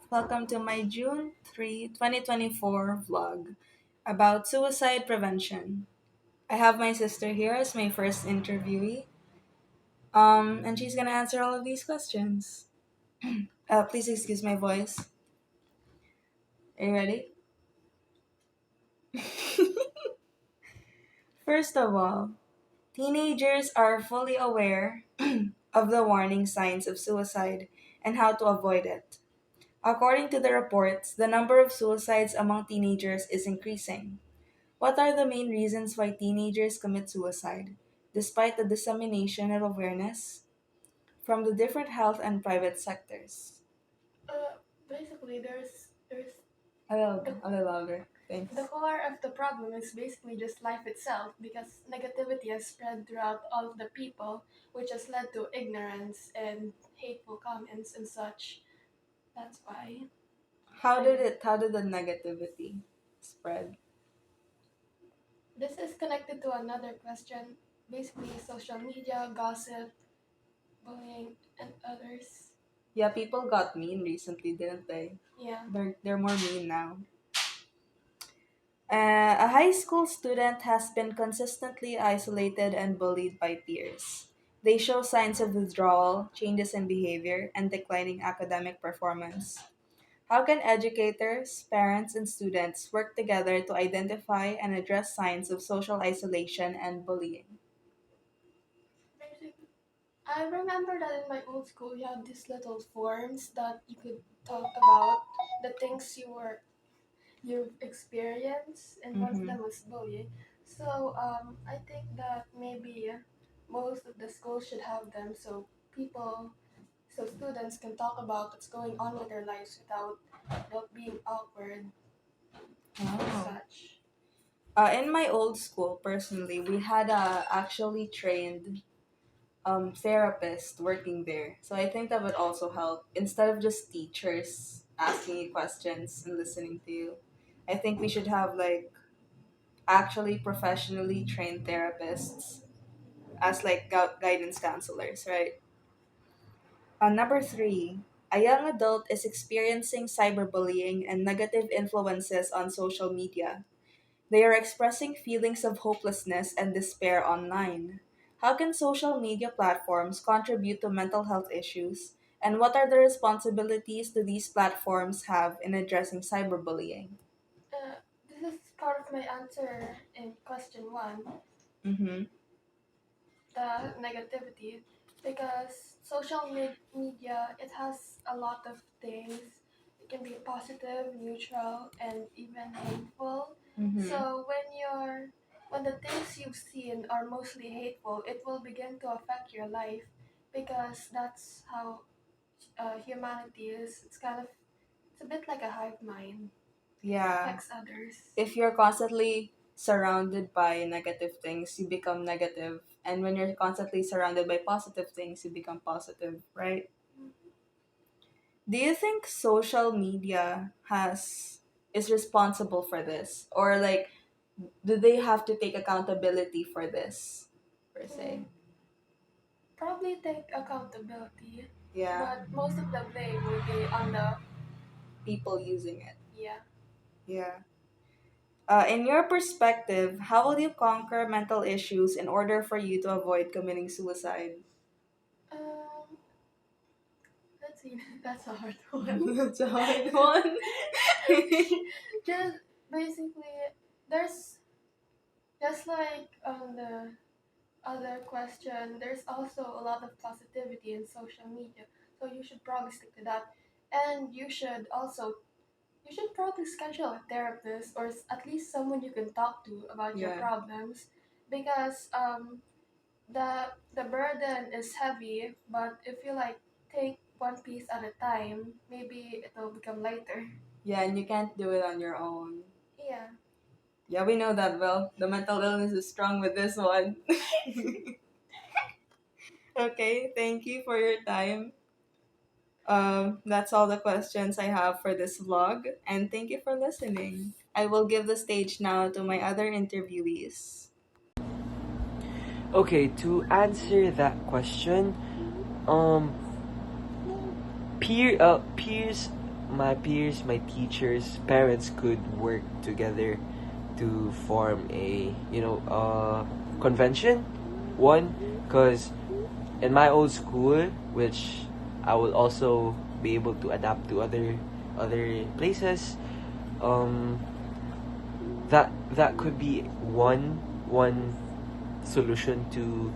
both. Welcome to my June 3, 2024 vlog about suicide prevention. I have my sister here as my first interviewee, and she's gonna answer all of these questions. Please excuse my voice. Are you ready? First of all, teenagers are fully aware of the warning signs of suicide and how to avoid it. According to the reports, the number of suicides among teenagers is increasing. What are the main reasons why teenagers commit suicide, despite the dissemination of awareness from the different health and private sectors? Basically, there's A little louder. Thanks. the core of the problem is basically just life itself because negativity has spread throughout all of the people, which has led to ignorance and hateful comments and such. That's why. How did the negativity spread? This is connected to another question. Basically, social media, gossip, bullying, and others. Yeah, people got mean recently, didn't they? Yeah. They're more mean now. A high school student has been consistently isolated and bullied by peers. They show signs of withdrawal, changes in behavior, and declining academic performance. How can educators, parents, and students work together to identify and address signs of social isolation and bullying? Basically, I remember that in my old school, you had these little forms that you could talk about the things you've experienced, and one of Mm-hmm. them was bullying. So I think that maybe most of the schools should have them so students can talk about what's going on with their lives without being awkward and Oh. such. In my old school, personally, we had a actually trained therapist working there. So I think that would also help instead of just teachers asking you questions and listening to you. I think we should have like actually professionally trained therapists as like guidance counselors, right? Number three, a young adult is experiencing cyberbullying and negative influences on social media. They are expressing feelings of hopelessness and despair online. How can social media platforms contribute to mental health issues? And what are the responsibilities do these platforms have in addressing cyberbullying? Uh, this is part of my answer in question one, Mm-hmm. the negativity, because media, it has a lot of things. It can be positive, neutral, and even hateful. Mm-hmm. So when the things you've seen are mostly hateful, it will begin to affect your life because that's how humanity is. It's a bit like a hive mind. It Yeah. affects others. If you're constantly surrounded by negative things, you become negative. And when you're constantly surrounded by positive things, you become positive, right? Do you think social media has is responsible for this? Or like do they have to take accountability for this per se? Mm, Probably take accountability, Yeah, but most of the blame will be on the people using it. yeah. Yeah. In your perspective, how will you conquer mental issues in order for you to avoid committing suicide? Um, let's see. That's a hard one. That's a hard one. Just basically, there's just like on the other question. There's also a lot of positivity in social media, so you should probably stick to that. And you should probably schedule a therapist or at least someone you can talk to about your Yeah. problems because the burden is heavy, but if you like take one piece at a time, maybe it will become lighter. Yeah, and you can't do it on your own. Yeah. Yeah, we know that, well. The mental illness is strong with this one. Okay, thank you for your time. That's all the questions I have for this vlog, and thank you for listening. I will give the stage now to my other interviewees. Okay, to answer that question, um, peers my peers, my teachers, parents could work together to form a convention. One, because in my old school, which I will also be able to adapt to other places, um, that could be one solution to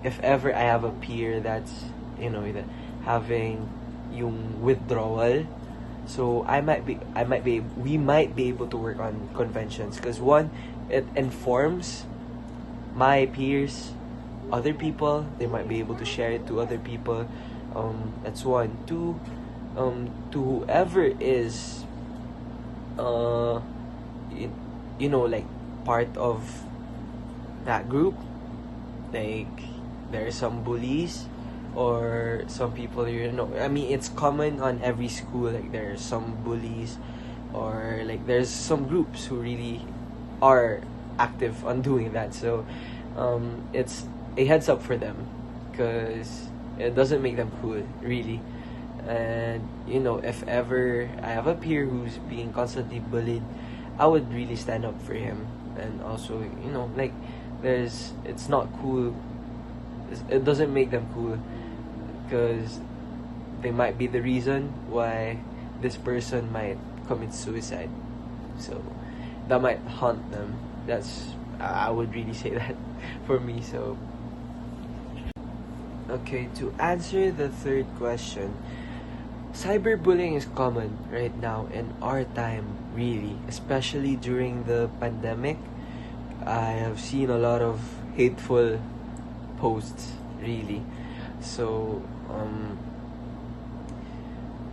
if ever I have a peer that's that having yung withdrawal. So we might be able to work on conventions because one, it informs my peers, other people. They might be able to share it to other people. That's one. Two, to whoever is uh like part of that group, like there are some bullies or some people, I mean, it's common on every school, like there are some bullies, or like there's some groups who really are active on doing that. So it's a heads up for them, because it doesn't make them cool, really. And if ever I have a peer who's being constantly bullied, I would really stand up for him. And also, like, it's not cool. It doesn't make them cool, because they might be the reason why this person might commit suicide. So that might haunt them. I would really say that for me. So okay, to answer the third question, cyberbullying is common right now in our time, really, especially during the pandemic. I have seen a lot of hateful posts, really. So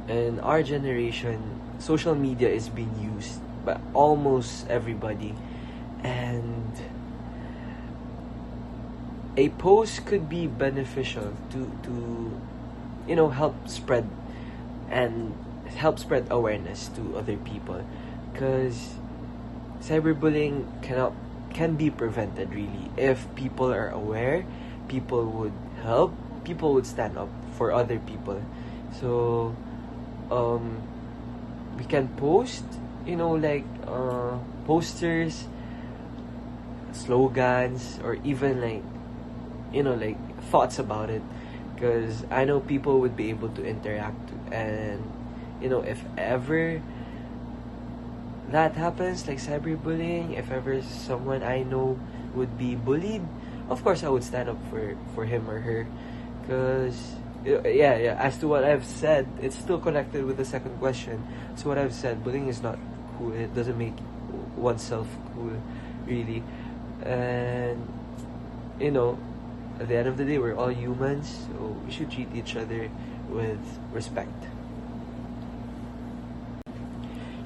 in our generation, social media is being used by almost everybody, and a post could be beneficial to help spread and help spread awareness to other people, because cyberbullying can be prevented, really, if people are aware. People would help, people would stand up for other people. So we can post, like posters, slogans, or even like thoughts about it, because I know people would be able to interact. And if ever that happens, like cyberbullying, if ever someone I know would be bullied, of course I would stand up for him or her, because yeah, as to what I've said, it's still connected with the second question. So what I've said, bullying is not cool. It doesn't make oneself cool, really. And at the end of the day, we're all humans, so we should treat each other with respect.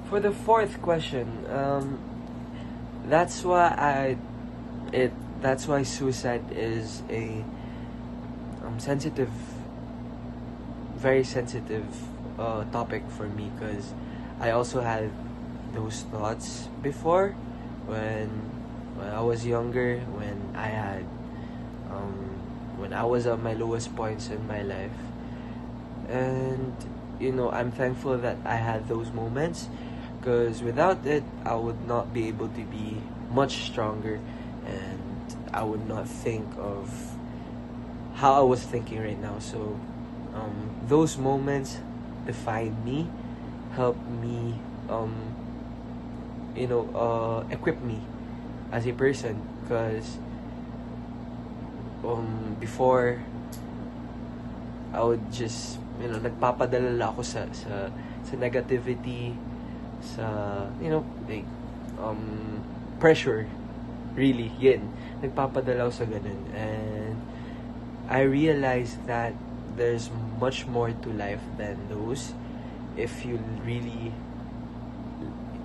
For the fourth question, that's why suicide is a sensitive, very sensitive topic for me, because I also had those thoughts before when I was younger, when I was at my lowest points in my life. And I'm thankful that I had those moments, because without it I would not be able to be much stronger, and I would not think of how I was thinking right now. So those moments defined me, helped me equip me as a person, because before I would just nagpapadala ako sa negativity, sa like pressure, really. Yun, nagpapadala ako sa ganun. And I realized that there's much more to life than those, if you really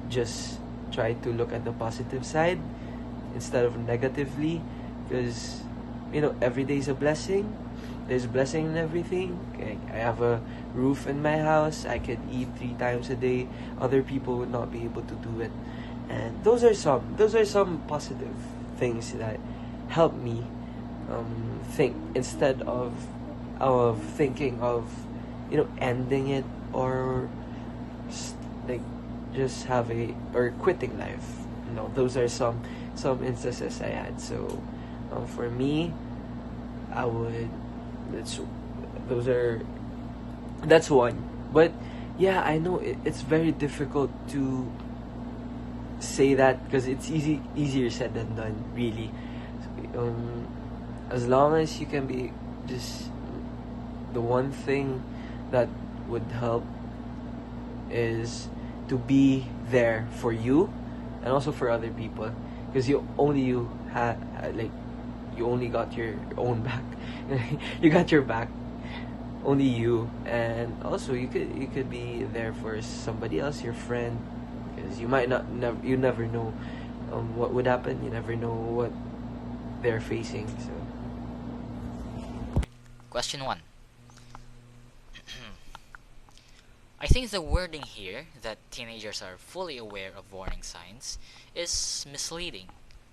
just try to look at the positive side instead of negatively. Because every day is a blessing. There's blessing in everything. I have a roof in my house. I could eat 3 times a day. Other people would not be able to do it. And those are some positive things that help me think, instead of thinking of ending it, or s- like just have a or quitting life. Those are some instances I had. So for me, I would that's those are that's one. But yeah, I know it's very difficult to say that because it's easier said than done, really. um as long as you can be just the one thing that would help is to be there for you and also for other people, because you had like you only got your own back. You got your back, only you. And also you could be there for somebody else, your friend, because you might not never you never know what would happen. You never know what they're facing. So Question 1. I think the wording here, that teenagers are fully aware of warning signs, is misleading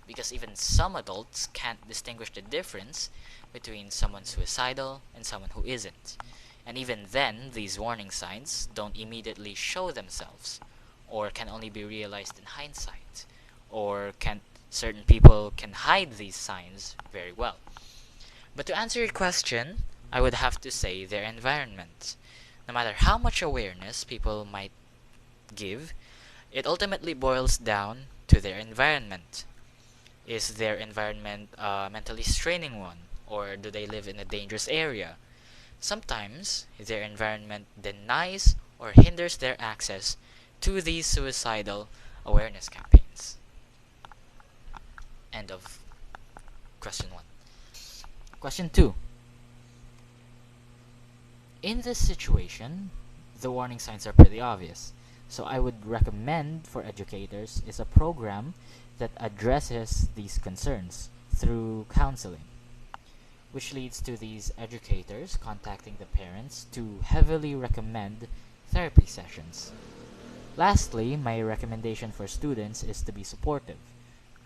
because even some adults can't distinguish the difference between someone suicidal and someone who isn't. And even then, these warning signs don't immediately show themselves, or can only be realized in hindsight, or can certain people can hide these signs very well. But to answer your question, I would have to say their environment. No matter how much awareness people might give, it ultimately boils down to their environment. Is their environment a mentally straining one, or do they live in a dangerous area? Sometimes their environment denies or hinders their access to these suicidal awareness campaigns. End of question 1. Question 2. In this situation, the warning signs are pretty obvious. So I would recommend for educators is a program that addresses these concerns through counseling, which leads to these educators contacting the parents to heavily recommend therapy sessions. Lastly, my recommendation for students is to be supportive.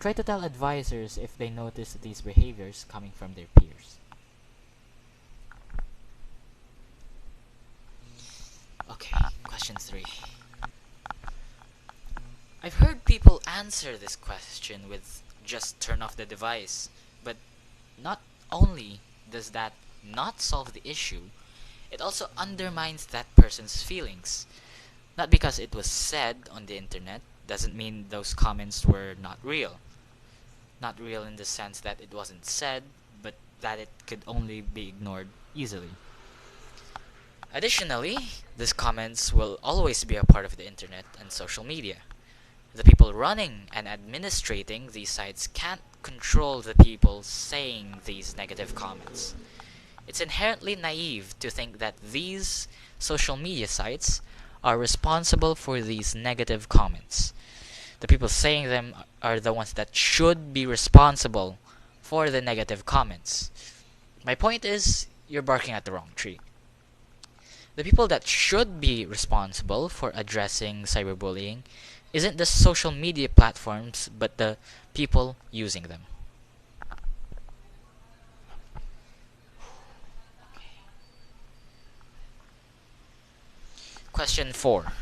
Try to tell advisors if they notice these behaviors coming from their peers. Okay, question 3. I've heard people answer this question with just turn off the device, but not only does that not solve the issue, it also undermines that person's feelings. Not because it was said on the internet doesn't mean those comments were not real. Not real in the sense that it wasn't said, but that it could only be ignored easily. Additionally, these comments will always be a part of the internet and social media. The people running and administrating these sites can't control the people saying these negative comments. It's inherently naive to think that these social media sites are responsible for these negative comments. The people saying them are the ones that should be responsible for the negative comments. My point is, you're barking at the wrong tree. The people that should be responsible for addressing cyberbullying isn't the social media platforms, but the people using them. Question 4.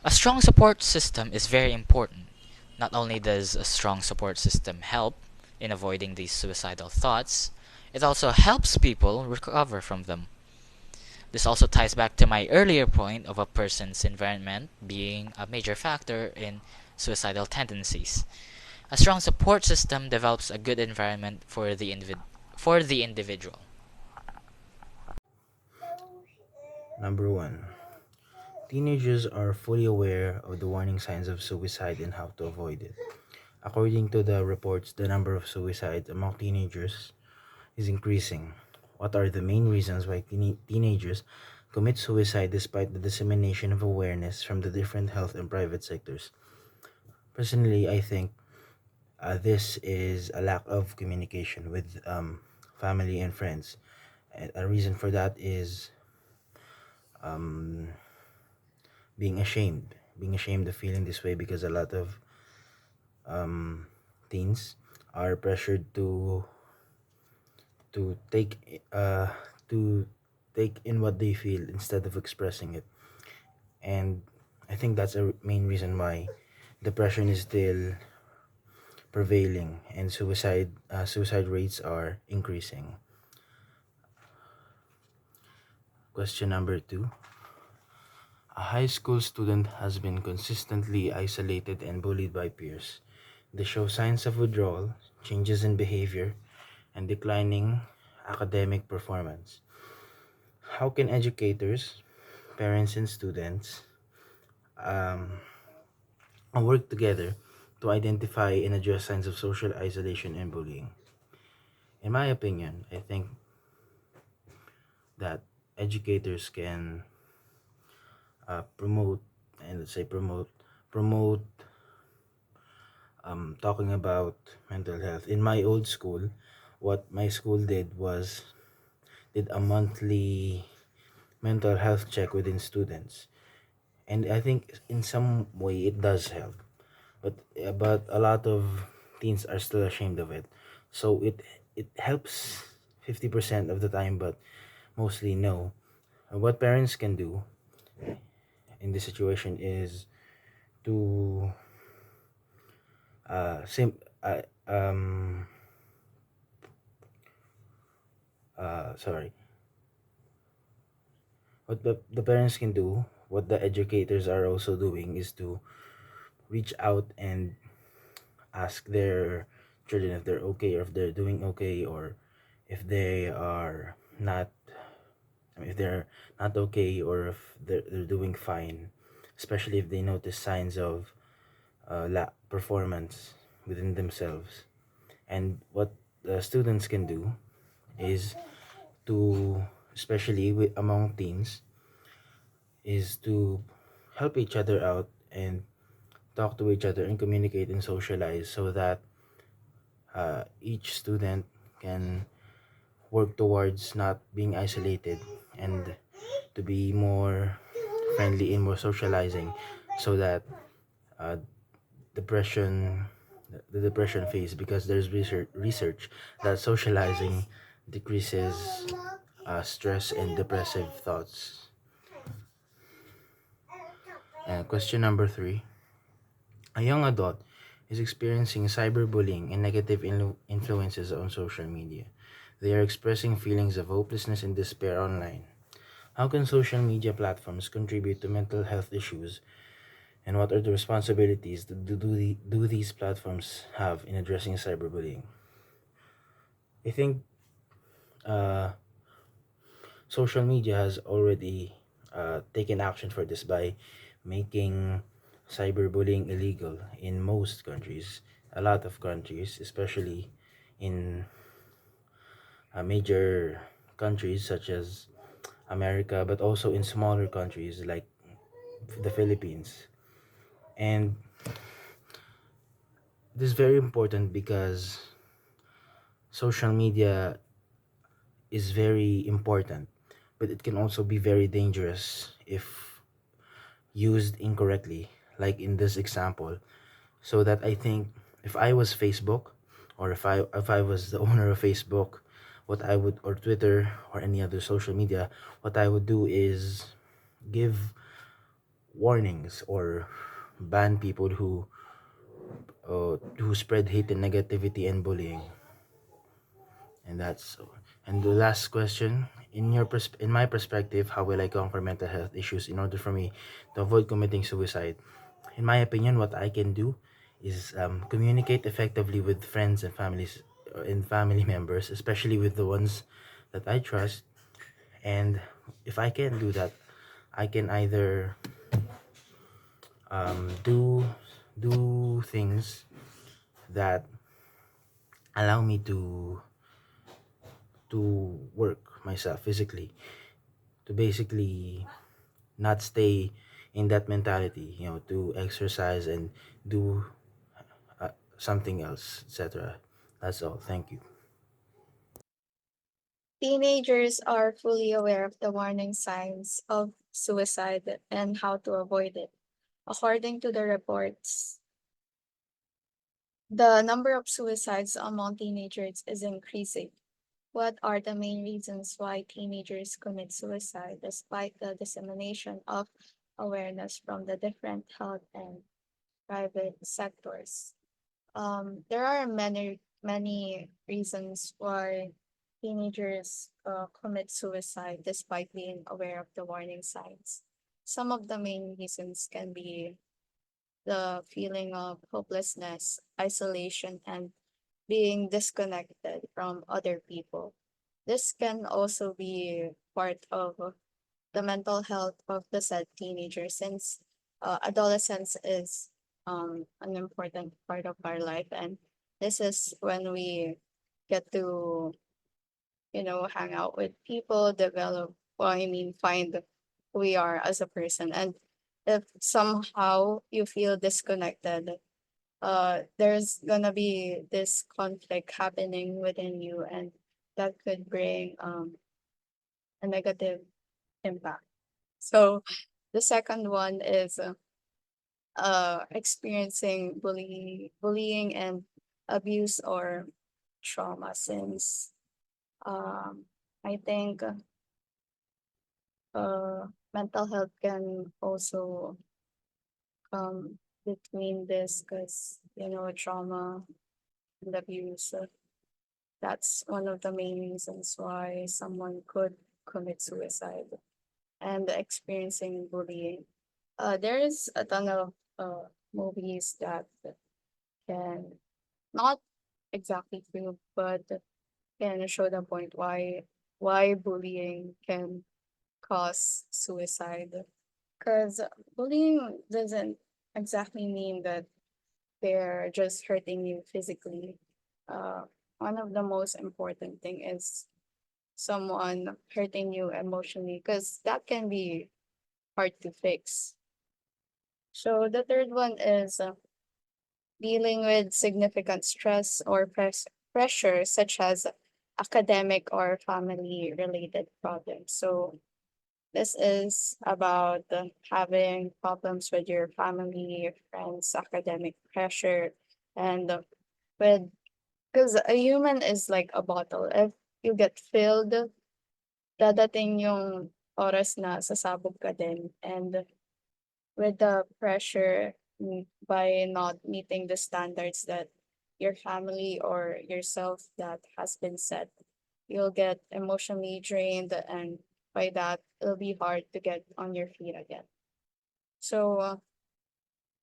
A strong support system is very important. Not only does a strong support system help in avoiding these suicidal thoughts, it also helps people recover from them. This also ties back to my earlier point of a person's environment being a major factor in suicidal tendencies. A strong support system develops a good environment for the individual. Number one, teenagers are fully aware of the warning signs of suicide and how to avoid it. According to the reports, the number of suicides among teenagers is increasing. What are the main reasons why teenagers commit suicide despite the dissemination of awareness from the different health and private sectors? Personally, I think this is a lack of communication with family and friends. A reason for that is um, being ashamed of feeling this way because a lot of um, teens are pressured to take to take in what they feel instead of expressing it. And I think that's a main reason why depression is still prevailing and suicide rates are increasing. Question number 2. A high school student has been consistently isolated and bullied by peers. They show signs of withdrawal, changes in behavior, and declining academic performance. How can educators, parents, and students um, work together to identify and address signs of social isolation and bullying? In my opinion, I think that educators can promote and let's say promote talking about mental health. In my old school, what my school did was did a monthly mental health check within students, and I think in some way it does help. But a lot of teens are still ashamed of it, so it helps 50% of the time, but mostly no. What parents can do in this situation is to sim sorry, what the parents can do, what the educators are also doing, is to reach out and ask their children if they're okay, or if they're doing okay, or if they are not, I mean, if they're not okay, or if they're doing fine, especially if they notice signs of performance within themselves. And what the students can do is to, especially among teens, is to help each other out and talk to each other and communicate and socialize, so that each student can work towards not being isolated and to be more friendly and more socializing, so that uh, depression the depression phase, because there's research that socializing decreases stress and depressive thoughts. Question number 3. A young adult is experiencing cyberbullying and negative influences on social media. They are expressing feelings of hopelessness and despair online. How can social media platforms contribute to mental health issues, and what are the responsibilities that do these platforms have in addressing cyberbullying? I think uh, social media has already taken action for this by making cyberbullying illegal in most countries, a lot of countries, especially in major countries such as America, but also in smaller countries like the Philippines. And this is very important because social media is very important, but it can also be very dangerous if used incorrectly, like in this example. So that I think if I was Facebook, or if I was the owner of Facebook, what I would, or Twitter, or any other social media, what I would do is give warnings or ban people who spread hate and negativity and bullying. And that's and the last question, in my perspective, how will I conquer mental health issues in order for me to avoid committing suicide? In my opinion, what I can do is communicate effectively with friends and family members, especially with the ones that I trust. And if I can do that, I can either do things that allow me to work myself physically, to basically not stay in that mentality, to exercise and do something else, etc. That's all. Thank you. Teenagers are fully aware of the warning signs of suicide and how to avoid it. According to the reports, the number of suicides among teenagers is increasing. What are the main reasons why teenagers commit suicide despite the dissemination of awareness from the different health and private sectors. There are many reasons why teenagers commit suicide despite being aware of the warning signs. Some of the main reasons can be the feeling of hopelessness, isolation, and being disconnected from other people. This can also be part of the mental health of the said teenager, since adolescence is an important part of our life, and this is when we get to hang out with people, develop, well, I mean, find who we are as a person. And if somehow you feel disconnected, there's gonna be this conflict happening within you, and that could bring a negative impact. So the second one is experiencing bullying and abuse or trauma, since I think uh mental health can also come between this, because trauma and abuse, that's one of the main reasons why someone could commit suicide. And experiencing bullying, there is a ton of movies that can not exactly prove, but can show the point why bullying can cause suicide. Because bullying doesn't exactly mean that they're just hurting you physically. Uh, One of the most important thing is someone hurting you emotionally, because that can be hard to fix. So the third one is dealing with significant stress or pressure, such as academic or family related problems. So this is about having problems with your family, friends, academic pressure, and with because a human is like a bottle. If you get filled, dadating yung oras na sasabog ka din. And with the pressure, by not meeting the standards that your family or yourself that has been set, you'll get emotionally drained, and by that it'll be hard to get on your feet again. So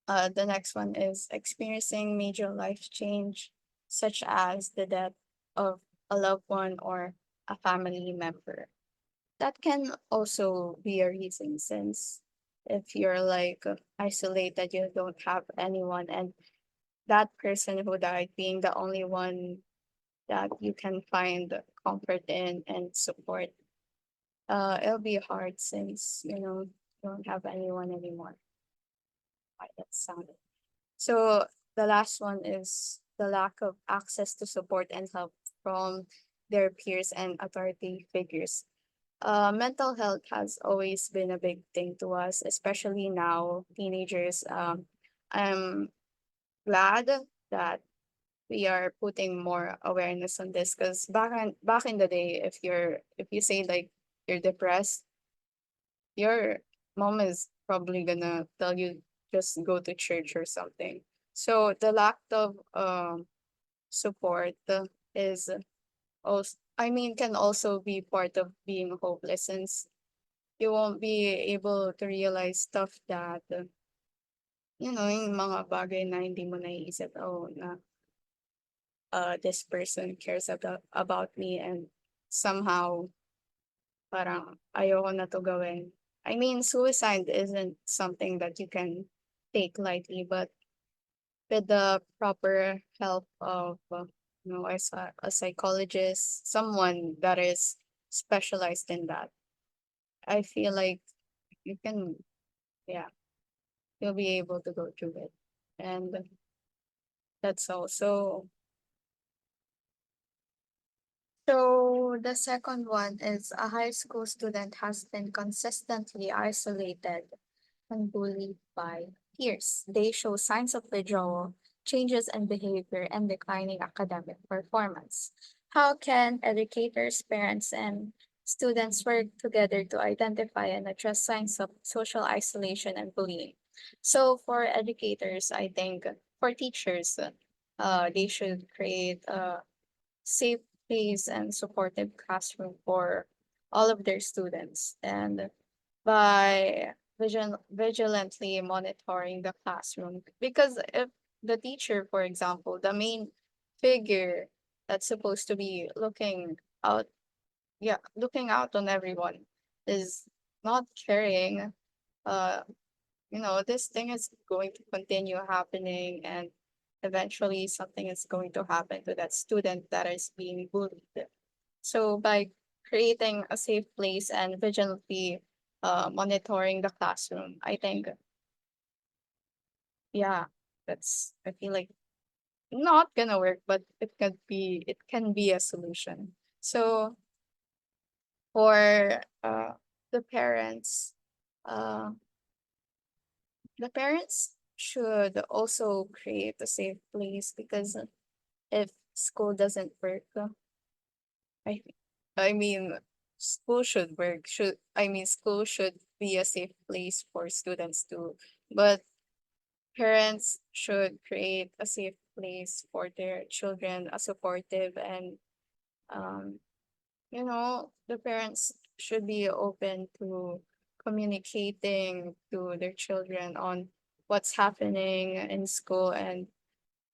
the next one is experiencing major life change, such as the death of a loved one or a family member. That can also be a reason, since if you're like isolated, you don't have anyone, and that person who died being the only one that you can find comfort in and support, it'll be hard, since you don't have anyone anymore. Why that sounded. So the last one is the lack of access to support and help from their peers and authority figures. Mental health has always been a big thing to us, especially now, teenagers. I'm glad that we are putting more awareness on this, because back in the day, if you say like you're depressed, your mom is probably gonna tell you just go to church or something. So the lack of support is also, I mean, can also be part of being hopeless, since you won't be able to realize stuff that yung mga bagay na hindi mo naiisip, oh, na this person cares about me, and somehow parang ayoko na to gawin. I mean, suicide isn't something that you can take lightly, but with the proper help of a psychologist, someone that is specialized in that, I feel like you can, yeah, you'll be able to go through it. And that's all. So the second one is a high school student has been consistently isolated and bullied by peers. They show signs of withdrawal, changes in behavior, and declining academic performance. How can educators, parents, and Students work together to identify and address signs of social isolation and bullying. So for educators, I think for teachers, they should create a safe place and supportive classroom for all of their students. And by vigilantly monitoring the classroom, because if the teacher, for example, the main figure that's supposed to be out looking out on everyone, is not caring, uh this thing is going to continue happening, and eventually something is going to happen to that student that is being bullied. So by creating a safe place and vigilantly monitoring the classroom, I think, yeah, that's, I feel like, not gonna work, but it can be a solution. So for the parents, uh the parents should also create a safe place, because if school doesn't work, I I mean school should work. School should be a safe place for students too. But parents should create a safe place for their children, a supportive, and um the parents should be open to communicating to their children on what's happening in school, and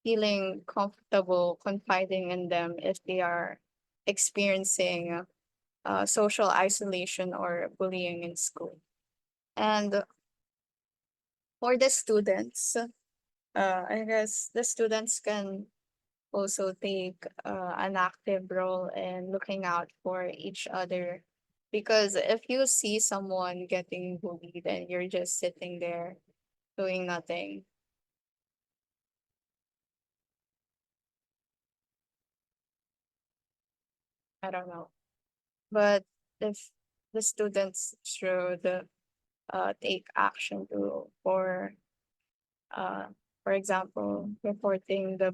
feeling comfortable confiding in them if they are experiencing social isolation or bullying in school. And for the students, I guess the students can also take an active role in looking out for each other. Because if you see someone getting bullied and you're just sitting there doing nothing, I don't know. But if the students should take action to, uh, for example, reporting the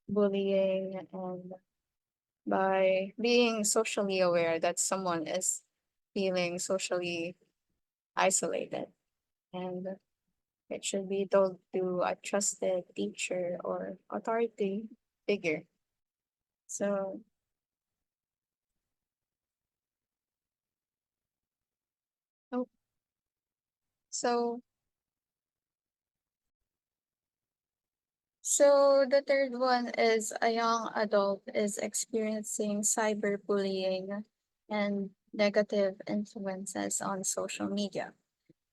bullying, and by being socially aware that someone is feeling socially isolated, and it should be told to a trusted teacher or authority figure. So, oh, so, so the third one is a young adult is experiencing cyberbullying and negative influences on social media.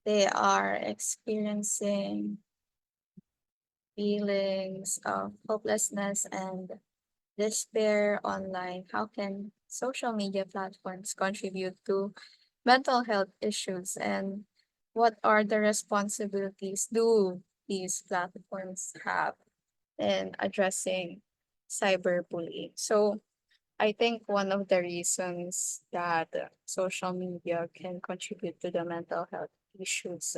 They are experiencing feelings of hopelessness and despair online. How can social media platforms contribute to mental health issues, and what are the responsibilities do these platforms have in addressing cyberbullying? So I think one of the reasons that social media can contribute to the mental health issues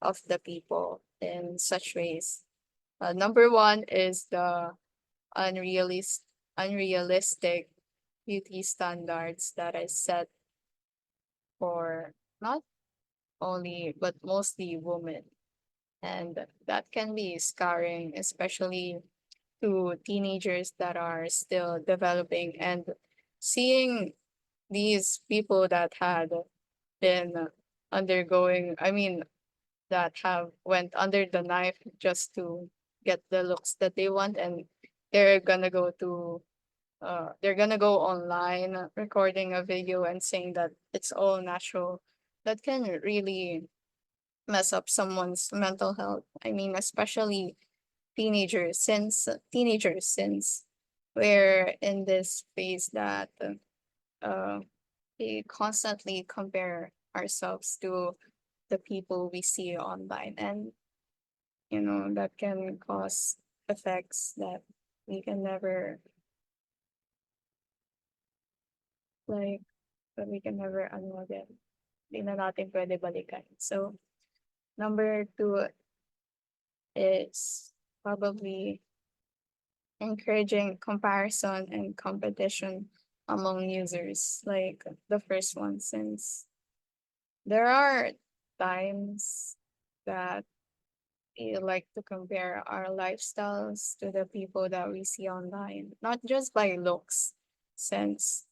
of the people in such ways. Number one is the unrealistic beauty standards that is set for not only but mostly women. And that can be scarring, especially to teenagers that are still developing, and seeing these people that had been undergoing, that have went under the knife just to get the looks that they want, and they're gonna go to they're gonna go online recording a video and saying that it's all natural. That can really mess up someone's mental health. Especially teenagers, since we're in this phase that uh, we constantly compare ourselves to the people we see online, and that can cause effects that we can never like we can never ano again. Hindi na natin pwede balikan. So number two is probably encouraging comparison and competition among users, like the first one, since there are times that we like to compare our lifestyles to the people that we see online, not just by looks, since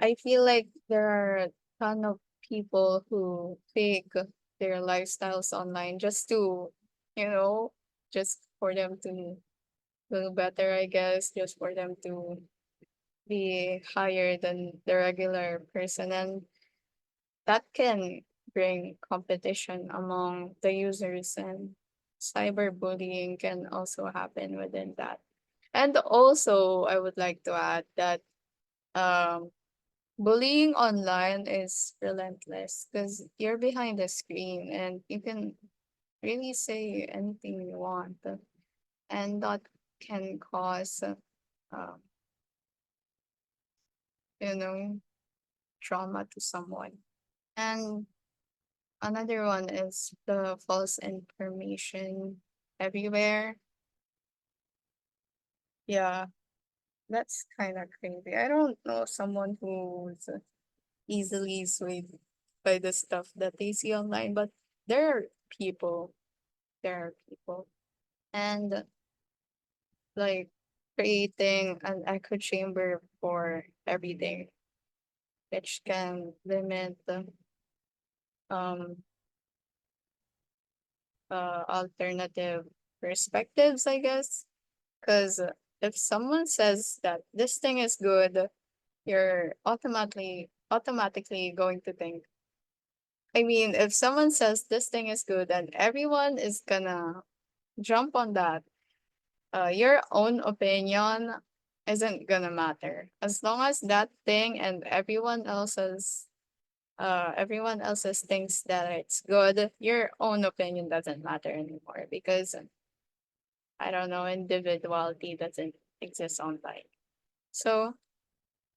I feel like there are a ton of people who fake their lifestyles online just to, you know, just for them to do better, I guess, just for them to be higher than the regular person. And that can bring competition among the users, and cyberbullying can also happen within that. And also, I would like to add that um, bullying online is relentless because you're behind the screen and you can really say anything you want, and that can cause, um, you know, trauma to someone. And another one is the false information everywhere. Yeah, that's kind of crazy. I don't know someone who's easily swayed by the stuff that they see online, but there are people, there are people, and like creating an echo chamber for everything, which can limit the um alternative perspectives, I guess. Because if someone says that this thing is good, you're automatically going to think. I mean, if someone says this thing is good and everyone is gonna jump on that, your own opinion isn't gonna matter. As long as that thing and everyone else's thinks that it's good, your own opinion doesn't matter anymore because I don't know, individuality doesn't exist online. So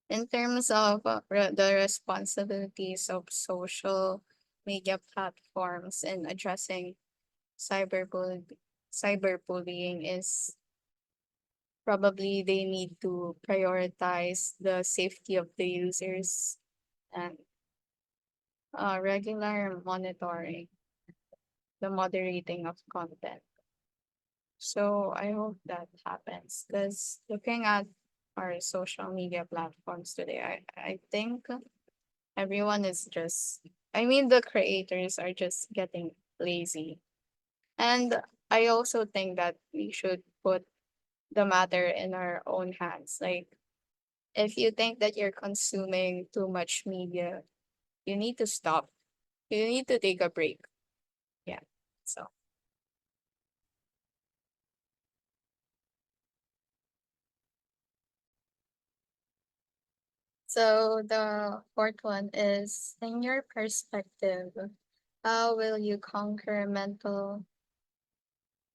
in terms of the responsibilities of social media platforms in addressing cyberbullying, cyberbullying is probably they need to prioritize the safety of the users and regular monitoring, the moderating of content. So I hope that happens because looking at our social media platforms today, I think everyone is just, I mean, the creators are just getting lazy. And I also think that we should put the matter in our own hands. Like, if you think that you're consuming too much media, you need to stop. You need to take a break. Yeah. So, so the fourth one is, in your perspective, how will you conquer mental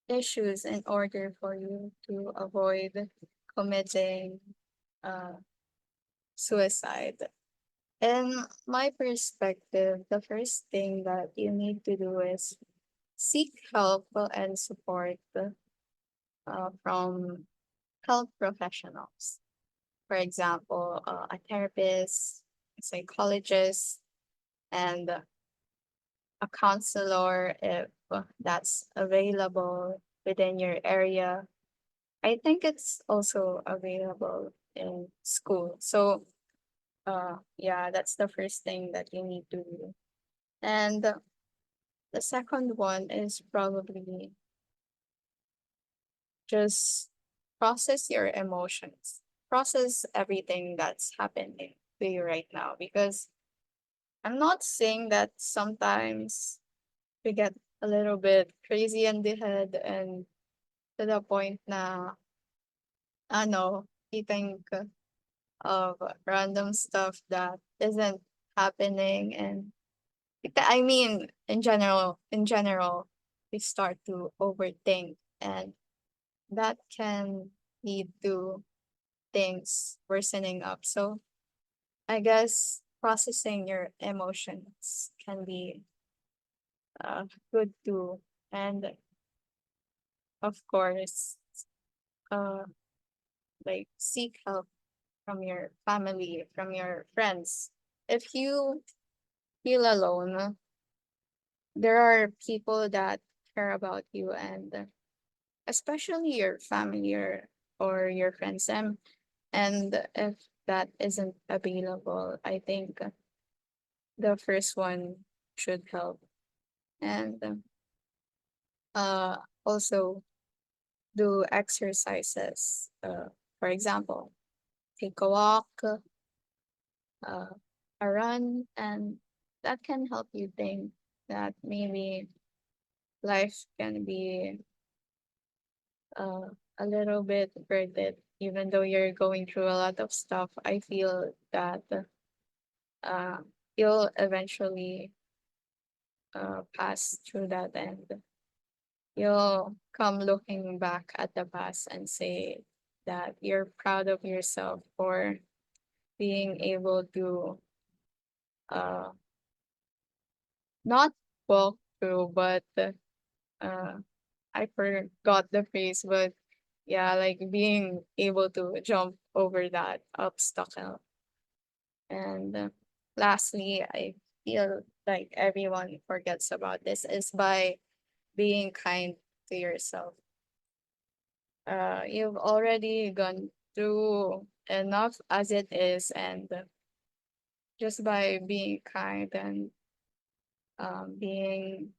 issues in order for you to avoid committing uh, suicide? In my perspective, the first thing that you need to do is seek help and support from health professionals. For example, a therapist, a psychologist, and a counselor if that's available within your area. I think it's also available in school. So, yeah, that's the first thing that you need to do. And the second one is probably just process your emotions, process everything that's happening to you right now. Because I'm not saying that sometimes we get a little bit crazy in the head and to the point na, you think of random stuff that isn't happening. And I mean, in general, we start to overthink, and that can lead to things worsening up. So I guess processing your emotions can be good too. And of course, uh like seek help from your family, from your friends. If you feel alone, there are people that care about you, and especially your family or your friends. And if that isn't available, I think the first one should help. And also do exercises. For example, take a walk, uh, a run, and that can help you think that maybe life can be uh, a little bit worth it. Even though you're going through a lot of stuff, I feel that uh, you'll eventually pass through that, and you'll come looking back at the past and say that you're proud of yourself for being able to uh, not walk through, but uh, I forgot the phrase, but yeah, like being able to jump over that obstacle. And lastly, I feel like everyone forgets about this is by being kind to yourself. You've already gone through enough as it is, and just by being kind and being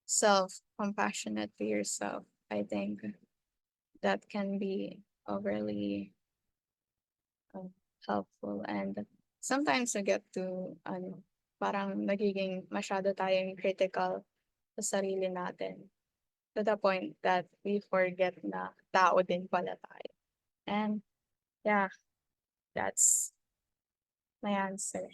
self compassionate to yourself, I think that can be overly um, helpful. And sometimes we get to, parang nagiging masyado tayong critical sa sarili natin to the point that we forget na tao din pala tayo. And yeah, that's my answer.